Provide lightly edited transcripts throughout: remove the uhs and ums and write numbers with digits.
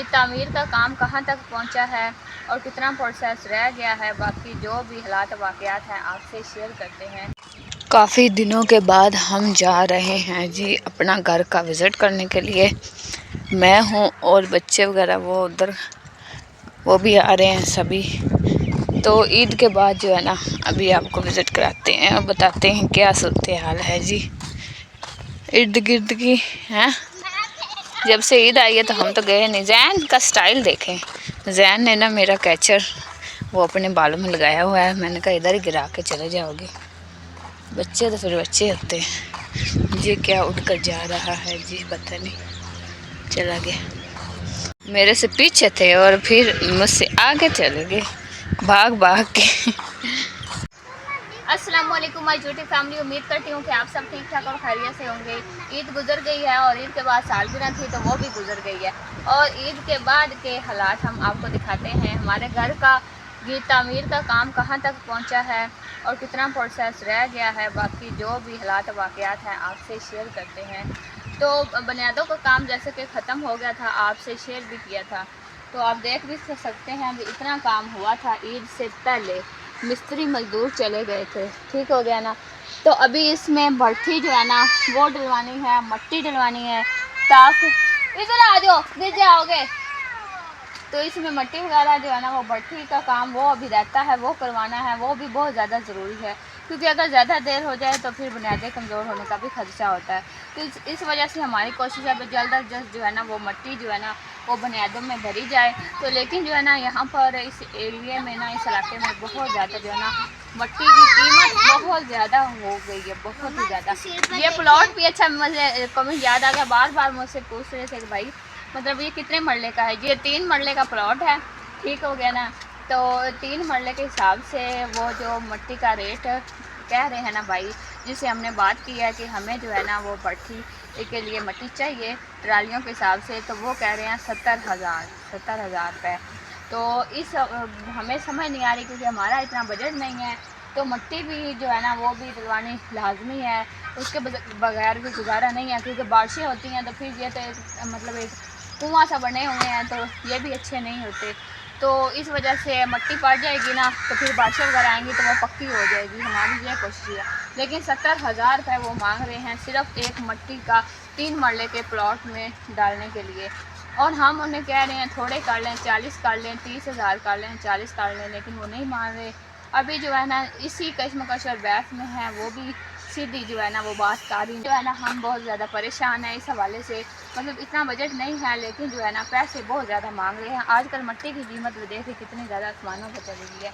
कि तामीर का काम कहाँ तक पहुँचा है और कितना प्रोसेस रह गया है। बाकी जो भी हालात वाक़यात हैं आपसे शेयर करते हैं। काफ़ी दिनों के बाद हम जा रहे हैं जी अपना घर का विज़िट करने के लिए। मैं हूँ और बच्चे वगैरह वो उधर वो भी आ रहे हैं सभी। तो ईद के बाद जो है ना अभी आपको विज़िट कराते हैं और बताते हैं क्या सूरत हाल है जी इर्द गिर्द की हैं। जब से ईद आई है तो हम तो गए नहीं। जैन का स्टाइल देखें, जैन ने ना मेरा कैचर वो अपने बालों में लगाया हुआ है। मैंने कहा इधर ही गिरा के चले जाओगे। बच्चे तो फिर बच्चे होते हैं। ये क्या उड़कर जा रहा है जी, पता नहीं, चला गया। मेरे से पीछे थे और फिर मुझसे आगे चले गए भाग भाग के। अस्सलाम वालेकुम माय छोटी फैमिली। उम्मीद करती हूँ कि आप सब ठीक ठाक और खैरियत से होंगे। ईद गुजर गई है और ईद के बाद सालगिरह थी तो वो भी गुजर गई है। और ईद के बाद के हालात हम आपको दिखाते हैं। हमारे घर का तामीर का काम कहाँ तक पहुँचा है और कितना प्रोसेस रह गया है। बाकी जो भी हालात वाक़यात हैं आपसे शेयर करते हैं। तो बुनियादों का काम जैसे कि ख़त्म हो गया था, आपसे शेयर भी किया था, तो आप देख भी सकते हैं अभी इतना काम हुआ था। ईद से पहले मिस्त्री मजदूर चले गए थे, ठीक हो गया ना। तो अभी इसमें भट्ठी जो है ना वो डलवानी है, मट्टी डलवानी है ताकि इधर आ जाओ गिर जाओगे। तो इसमें मट्टी वगैरह जो है ना वो भट्ठी का काम वो अभी रहता है, वो करवाना है। वो भी बहुत ज़्यादा ज़रूरी है क्योंकि अगर ज़्यादा देर हो जाए तो फिर बुनियादें कमज़ोर होने का भी खदशा होता है। तो इस वजह से हमारी कोशिश है जल्द अज जल्द जो है ना वो मट्टी जो है ना वो बुनियादों में भरी जाए। तो लेकिन जो है ना यहाँ पर इस एरिया में ना, इस इलाके में बहुत ज़्यादा जो है ना मट्टी की कीमत बहुत ज़्यादा हो गई है, बहुत ही ज़्यादा। ये प्लॉट भी अच्छा, मुझे कमेंट याद आ गया, बार बार मुझसे पूछ रहे थे कि भाई मतलब ये कितने मरले का है। ये 3 मरले का प्लॉट है, ठीक हो गया ना। तो 3 मरले के हिसाब से वो जो मट्टी का रेट कह रहे हैं ना भाई, जिससे हमने बात की है कि हमें जो है ना वो भट्ठी के लिए मट्टी चाहिए ट्रालियों के हिसाब से, तो वो कह रहे हैं 70,000 रुपये। तो इस हमें समझ नहीं आ रही क्योंकि हमारा इतना बजट नहीं है। तो मट्टी भी जो है ना वो भी डलवानी लाजमी है, उसके बगैर भी गुजारा नहीं है क्योंकि बारिशें होती हैं तो फिर ये तो मतलब एक कुआं सा बने हुए हैं तो ये भी अच्छे नहीं होते। तो इस वजह से मट्टी पड़ जाएगी ना तो फिर बारिशें वगैरह आएंगी तो वो पक्की हो जाएगी। हमारी ये कोशिश है। लेकिन 70,000 रुपये वो मांग रहे हैं सिर्फ एक मट्टी का 3 मरले के प्लॉट में डालने के लिए। और हम उन्हें कह रहे हैं थोड़े कर लें, 40 कर लें, 30,000 कर लें, 40 कर लें, लेकिन वो नहीं मान रहे। अभी जो है ना इसी कश्मकश और बहस में है। वो भी सीधी जो है ना वो बात तारी जो है ना, हम बहुत ज़्यादा परेशान हैं इस हवाले से। मतलब इतना बजट नहीं है लेकिन जो है ना पैसे बहुत ज़्यादा मांग रहे हैं। आजकल मट्टी की कीमत भी देखिए कितनी ज़्यादा आसमानों पर चली गई है।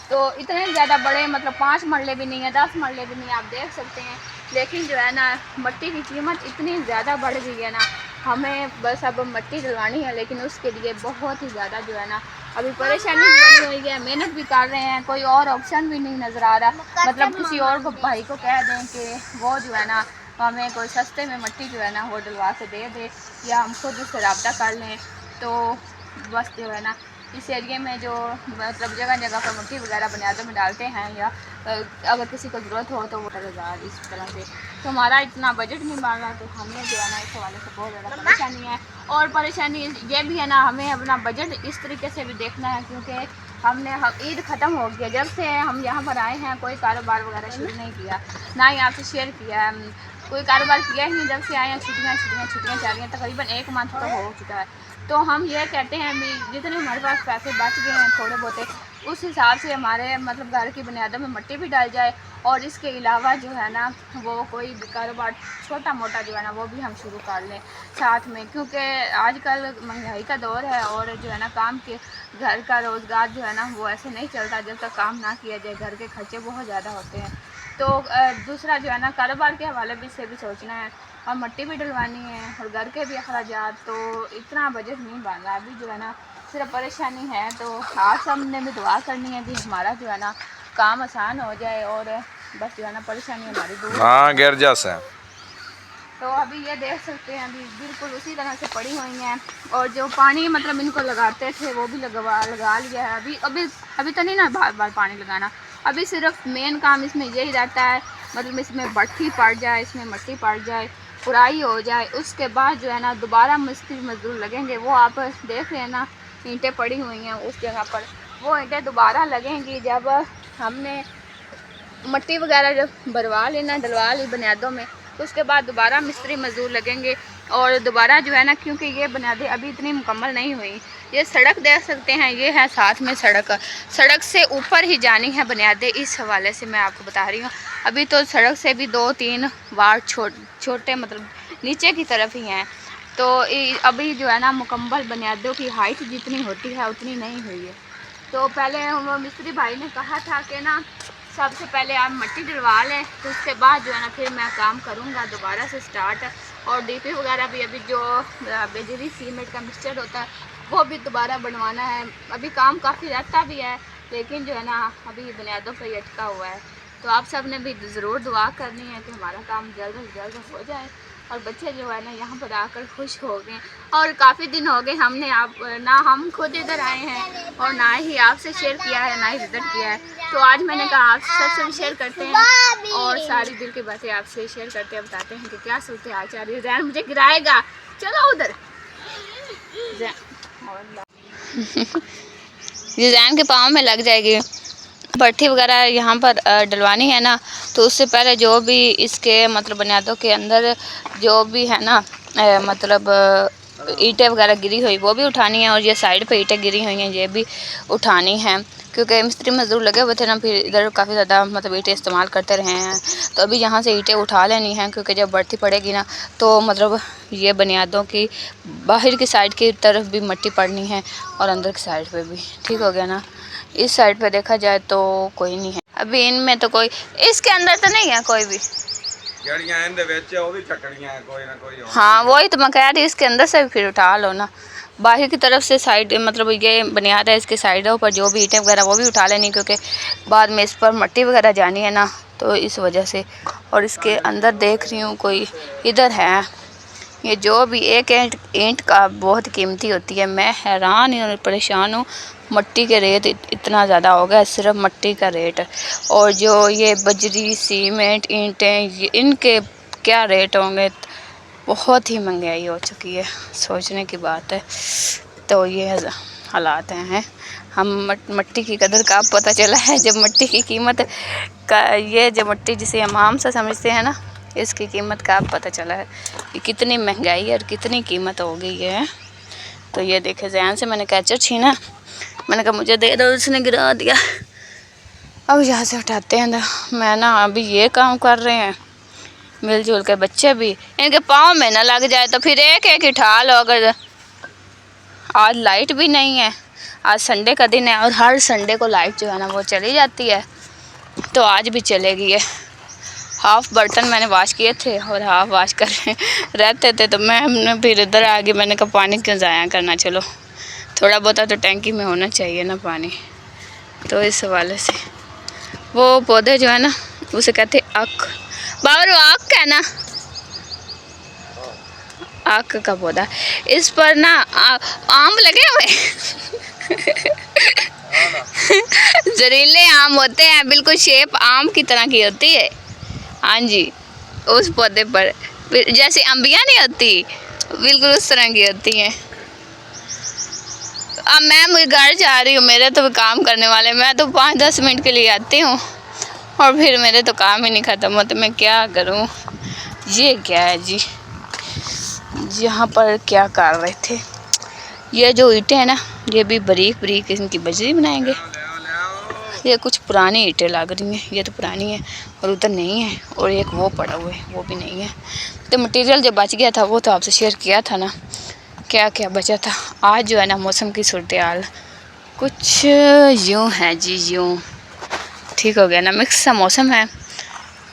तो इतने ज़्यादा बड़े मतलब 5 मरले भी नहीं है, 10 मरले भी नहीं है, आप देख सकते हैं। लेकिन जो है ना मट्टी की कीमत इतनी ज़्यादा बढ़ गई है ना, हमें बस अब मट्टी डलवानी है लेकिन उसके लिए बहुत ही ज़्यादा जो है ना अभी परेशानी बनी हुई है। मेहनत भी कर रहे हैं, कोई और ऑप्शन भी नहीं नज़र आ रहा। मतलब किसी और को भाई को कह दें कि वो जो है ना हमें कोई सस्ते में मट्टी जो है ना वो डलवा के दे दे या हम खुद उससे रब्ता कर लें। तो बस जो है ना इस एरिए में जो मतलब जगह जगह पर मट्टी वगैरह बुनियादों में डालते हैं या अगर किसी को ज़रूरत हो तो वो 10,000 इस तरह से। तो हमारा इतना बजट नहीं बढ़ रहा तो हमें जो है ना इस हवाले से बहुत ज़्यादा परेशानी है। और परेशानी ये भी है ना हमें अपना बजट इस तरीके से भी देखना है क्योंकि हमने ईद ख़त्म हो गया, जब से हम यहाँ पर आए हैं कोई कारोबार वगैरह शुरू नहीं किया, ना ही आपसे शेयर किया है। कोई कारोबार किया ही नहीं जब से आए हैं। छुट्टियाँ चल रही हैं, तकरीबन 1 मंथ तो हो चुका है। तो हम ये कहते हैं अभी जितने हमारे पास पैसे बच गए हैं थोड़े बहुत, उस हिसाब से हमारे मतलब घर की बुनियादों में मट्टी भी डाल जाए और इसके अलावा जो है ना वो कोई भी कारोबार छोटा मोटा जो है ना वो भी हम शुरू कर लें साथ में। क्योंकि आजकल महंगाई का दौर है और जो है ना काम के घर का रोज़गार जो है ना वो ऐसे नहीं चलता जब तक काम ना किया जाए। घर के खर्चे बहुत ज़्यादा होते हैं। तो दूसरा जो है ना कारोबार के हवाले भी से भी सोचना है और मट्टी भी डलवानी है और घर के भी अखराजात। तो इतना बजट नहीं बन रहा अभी जो है ना, सिर्फ परेशानी है। तो आज सबने भी दुआ करनी है कि हमारा जो है ना काम आसान हो जाए और बस जो है ना परेशानी हमारी दूर। हाँ गिर जा से। तो अभी ये देख सकते हैं अभी बिल्कुल उसी तरह से पड़ी हुई हैं। और जो पानी मतलब इनको लगाते थे वो भी लगा लिया है। अभी तो नहीं ना बार बार पानी लगाना। अभी सिर्फ मेन काम इसमें यही रहता है मतलब इसमें भट्ठी पड़ जाए, इसमें मट्टी पड़ जाए पुराई हो जाए उसके बाद जो है ना दोबारा मिस्त्री मजदूर लगेंगे। वो आप देख रहे हैं ना, ईंटें पड़ी हुई हैं उस जगह पर, वो ईंटें दोबारा लगेंगी जब हमने मट्टी वगैरह जब भरवा लेना, डलवा ली बुनियादों में, तो उसके बाद दोबारा मिस्त्री मजदूर लगेंगे और दोबारा जो है ना, क्योंकि ये बुनियादें अभी इतनी मुकम्मल नहीं हुई। ये सड़क देख सकते हैं, ये है साथ में सड़क से ऊपर ही जानी है बुनियादें। इस हवाले से मैं आपको बता रही हूँ, अभी तो सड़क से भी 2-3 वार्ड छोटे मतलब नीचे की तरफ ही हैं। तो अभी जो है ना मुकम्मल बुनियादों की हाइट जितनी होती है उतनी नहीं हुई है। तो पहले वो मिस्त्री भाई ने कहा था कि ना सबसे पहले आप मट्टी डलवा लें, तो उसके बाद जो है ना फिर मैं काम करूँगा दोबारा से स्टार्ट। और डीपी वगैरह भी अभी जो बजरी सीमेंट का मिक्सचर होता है वो भी दोबारा बनवाना है। अभी काम काफ़ी रहता भी है, लेकिन जो है ना अभी बुनियादों पर ही अटका हुआ है। तो आप सब ने भी ज़रूर दुआ करनी है कि हमारा काम जल्द से जल्द हो जाए और बच्चे जो है ना यहाँ पर आकर खुश हो गए। और काफ़ी दिन हो गए हमने हम खुद इधर आए हैं और ना ही आपसे शेयर किया है ना ही विजिट किया है। तो आज मैंने कहा आप सबसे शेयर करते हैं और सारी दिल की बातें आपसे शेयर करते हैं, बताते हैं कि क्या सूरत हाल चल रही है। जैन मुझे गिराएगा, चलो उधर। ये जैन के पाँव में लग जाएगी। भट्टी वगैरह यहाँ पर डलवानी है ना, तो उससे पहले जो भी इसके मतलब बुनियादों के अंदर जो भी है ना मतलब ईंटें वगैरह गिरी हुई वो भी उठानी है, और ये साइड पे ईंटें गिरी हुई हैं ये भी उठानी है, क्योंकि मिस्त्री मजदूर लगे हुए थे ना, फिर इधर काफ़ी ज़्यादा मतलब ईंटें इस्तेमाल करते रहे हैं। तो अभी यहाँ से ईंटें उठा लेनी हैं, क्योंकि जब बढ़ती पड़ेगी ना तो मतलब ये बुनियादों की बाहर की साइड की तरफ भी मट्टी पड़नी है और अंदर की साइड पे भी। ठीक हो गया ना। इस साइड पे देखा जाए तो कोई नहीं है अभी इनमें, तो कोई इसके अंदर तो नहीं है कोई भी। हाँ वही तो मैं कह रही, इसके अंदर से भी फिर उठा लो ना। बाहर की तरफ से साइड मतलब ये बुनियाद है, इसके साइडों पर जो भी ईंटें वगैरह वो भी उठा लेनी, क्योंकि बाद में इस पर मट्टी वगैरह जानी है ना, तो इस वजह से। और इसके अंदर देख रही हूँ कोई इधर है, ये जो भी एक ईंट का बहुत कीमती होती है। मैं हैरान और परेशान हूँ, मट्टी के रेट इतना ज़्यादा हो गया, सिर्फ मट्टी का रेट। और जो ये बजरी सीमेंट ईंटें इनके क्या रेट होंगे, बहुत ही महंगाई हो चुकी है, सोचने की बात है। तो ये हालात हैं। हम मट्टी की कदर का पता चला है जब मट्टी की कीमत का, ये जो मट्टी जिसे हम आम सा समझते हैं ना, इसकी कीमत का पता चला है कि कितनी महंगाई और कितनी कीमत हो गई है। तो ये देखे जैन से मैंने कैचर छीना, मैंने कहा मुझे दे दो, उसने गिरा दिया। अब यहाँ से उठाते हैं तो मैं ना अभी ये काम कर रहे हैं मिलजुल के, बच्चे भी इनके पाँव में ना लग जाए तो फिर एक एक उठा लो। अगर आज लाइट भी नहीं है, आज संडे का दिन है और हर संडे को लाइट जो है ना वो चली जाती है, तो आज भी चलेगी है। हाफ़ बर्तन मैंने वाश किए थे और हाफ़ वाश कर रहते थे, तो हमने फिर इधर आ गई। मैंने कहा पानी क्यों ज़ाया करना, चलो थोड़ा बहुत तो टैंकी में होना चाहिए ना पानी। तो इस हवाले से वो पौधे जो है ना उसे कहते आक, बाबर वो आक है ना, आक का पौधा। इस पर ना आम लगे हुए जहरीले आम होते हैं, बिल्कुल शेप आम की तरह की होती है। हाँ जी, उस पौधे पर जैसे अम्बियाँ नहीं होती, बिल्कुल उस तरह की होती हैं। अब मैं मुझे घर जा रही हूँ, मेरे तो काम करने वाले, मैं तो 5-10 मिनट के लिए आती हूँ और फिर मेरे तो काम ही नहीं ख़त्म होते, मैं क्या करूँ। ये क्या है जी, यहाँ पर क्या कर रहे थे। ये जो ईंटें हैं ना, ये भी बारीक बारीक इनकी बजरी बनाएंगे। ये कुछ पुरानी ईंटें लग रही हैं, ये तो पुरानी है और उधर नहीं है, और एक वो पड़ा हुआ है वो भी नहीं है। तो मटेरियल जो बच गया था वो तो आपसे शेयर किया था ना, क्या क्या बचा था। आज जो है ना मौसम की सूरत हाल कुछ यूँ है जी, यूँ ठीक हो गया ना, मिक्स सा मौसम है,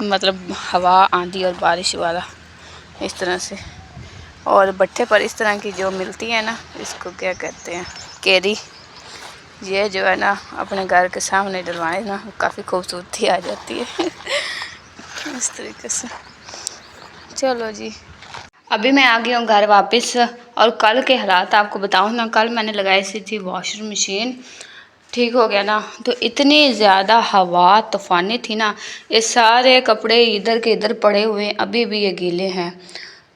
मतलब हवा आंधी और बारिश वाला इस तरह से। और भट्टे पर इस तरह की जो मिलती है ना, इसको क्या कहते हैं, केरी। ये जो है ना अपने घर के सामने डलवाए ना, काफ़ी खूबसूरती आ जाती है इस तरीके से। चलो जी, अभी मैं आ गई हूँ घर वापस। और कल के हालात आपको बताऊँ ना, कल मैंने लगाई सी थी वॉशिंग मशीन, ठीक हो गया ना, तो इतनी ज़्यादा हवा तूफ़ानी थी ना, ये सारे कपड़े इधर के इधर पड़े हुए हैं, अभी भी ये गीले हैं।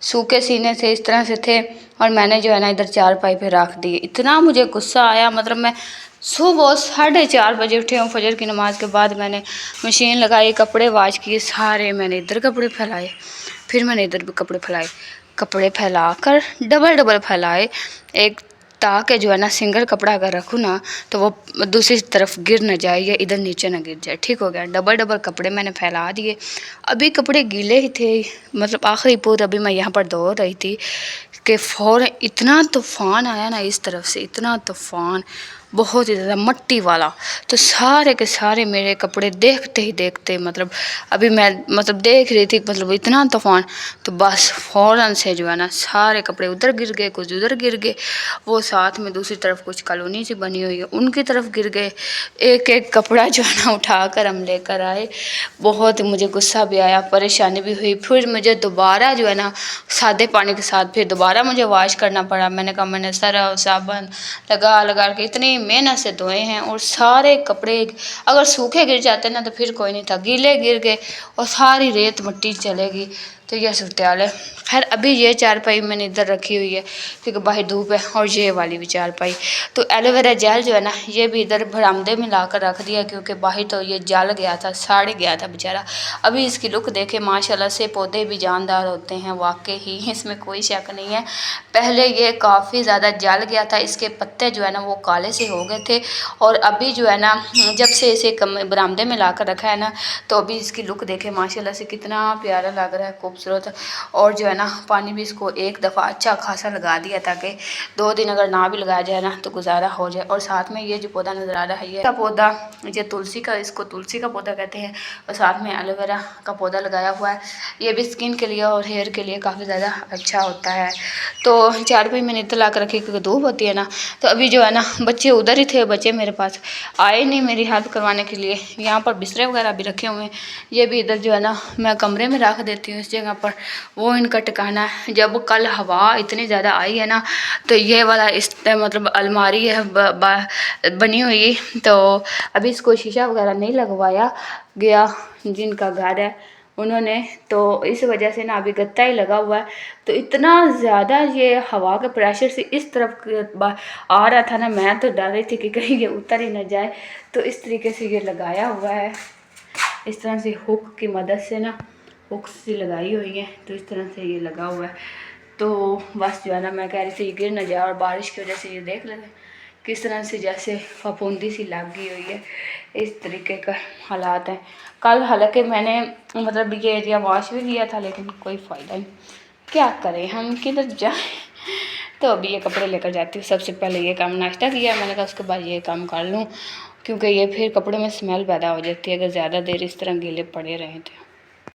सूखे सीने से इस तरह से थे और मैंने जो है ना इधर चारपाई पे रख दिए। इतना मुझे गुस्सा आया, मतलब मैं सुबह 4:30 बजे उठे हूँ, फजर की नमाज़ के बाद मैंने मशीन लगाई, कपड़े वाश किए सारे, मैंने इधर कपड़े फैलाए, फिर मैंने इधर भी कपड़े फैलाए, कपड़े फैला कर डबल डबल फैलाए, एक ताकि जो है ना सिंगल कपड़ा अगर रखूँ ना तो वो दूसरी तरफ गिर न जाए या इधर नीचे ना गिर जाए। ठीक हो गया, डबल डबल कपड़े मैंने फैला दिए। अभी कपड़े गीले ही थे, मतलब आखिरी पूर अभी मैं यहाँ पर धो रही थी कि फ़ौरन इतना तूफ़ान आया ना इस तरफ से, इतना तूफ़ान बहुत ही ज़्यादा मट्टी वाला, तो सारे के सारे मेरे कपड़े देखते ही देखते, मतलब अभी मैं मतलब देख रही थी, मतलब इतना तूफ़ान, तो बस फ़ौरन से जो है ना सारे कपड़े उधर गिर गए, कुछ उधर गिर गए, वो साथ में दूसरी तरफ कुछ कॉलोनी सी बनी हुई है उनकी तरफ गिर गए। एक एक कपड़ा जो है ना उठा कर हम लेकर आए। बहुत मुझे गुस्सा भी आया, परेशानी भी हुई। फिर मुझे दोबारा जो है ना सादे पानी के साथ फिर दोबारा मुझे वॉश करना पड़ा। मैंने कहा मैंने सरफ साबुन लगा लगा के इतनी मेहनत से धोए हैं, और सारे कपड़े अगर सूखे गिर जाते ना तो फिर कोई नहीं था, गीले गिर गए और सारी रेत मिट्टी चलेगी, तो यह सूरत हाल है। खैर अभी ये चारपाई मैंने इधर रखी हुई है क्योंकि बाहर धूप है, और ये वाली भी चारपाई, तो एलोवेरा जेल जो है ना ये भी इधर बरामदे में ला कर रख दिया क्योंकि बाहर तो ये जल गया था, सड़ गया था बेचारा। अभी इसकी लुक देखे माशाल्लाह से, पौधे भी जानदार होते हैं वाकई ही, इसमें कोई शक नहीं है। पहले ये काफ़ी ज़्यादा जल गया था, इसके पत्ते जो है ना वो काले से हो गए थे, और अभी जो है ना जब से इसे बरामदे में ला कर रखा है ना, तो अभी इसकी लुक देखे माशाल्लाह से कितना प्यारा लग रहा है, खूबसूरत। और जो है ना पानी भी इसको एक दफ़ा अच्छा खासा लगा दिया ताकि 2 दिन अगर ना भी लगाया जाए ना तो गुजारा हो जाए। और साथ में ये जो पौधा नज़र आ रहा है ये का पौधा, ये तुलसी का, इसको तुलसी का पौधा कहते हैं, और साथ में एलोवेरा का पौधा लगाया हुआ है। ये भी स्किन के लिए और हेयर के लिए काफ़ी ज़्यादा अच्छा होता है। तो चारपाई मैंने इतना ला कर रखी क्योंकि धूप होती है ना, तो अभी जो है ना बच्चे उधर ही थे, बच्चे मेरे पास आए नहीं मेरी हेल्प करवाने के लिए। यहाँ पर बिस्तरे वगैरह भी रखे हुए हैं, ये भी इधर जो है ना मैं कमरे में रख देती हूँ इस जगह पर, वो इनका ठिकाना है। जब कल हवा इतनी ज़्यादा आई है ना, तो ये वाला इस मतलब अलमारी है बनी हुई, तो अभी इसको शीशा वगैरह नहीं लगवाया गया, जिनका घर है उन्होंने, तो इस वजह से ना अभी गत्ता ही लगा हुआ है। तो इतना ज़्यादा ये हवा के प्रेशर से इस तरफ आ रहा था ना, मैं तो डर रही थी कि कहीं ये उतर ही ना जाए, तो इस तरीके से ये लगाया हुआ है, इस तरह से हुक की मदद से ना, हुक से लगाई हुई है, तो इस तरह से ये लगा हुआ है। तो बस जो है ना मैं कह रही थी ये गिर न जाए, और बारिश की वजह से ये देख लें किस तरह से जैसे फफूंदी सी लगी हुई है, इस तरीके का हालात हैं। कल हालांकि मैंने मतलब ये एरिया वॉश भी किया था, लेकिन कोई फ़ायदा नहीं, क्या करें हम, किधर जाएं। तो अभी ये कपड़े लेकर जाती हूँ। सबसे पहले ये काम नाश्ता किया मैंने कहा, उसके बाद ये काम कर लूँ, क्योंकि ये फिर कपड़े में स्मेल पैदा हो जाती है अगर ज़्यादा देर इस तरह गीले पड़े रहें तो।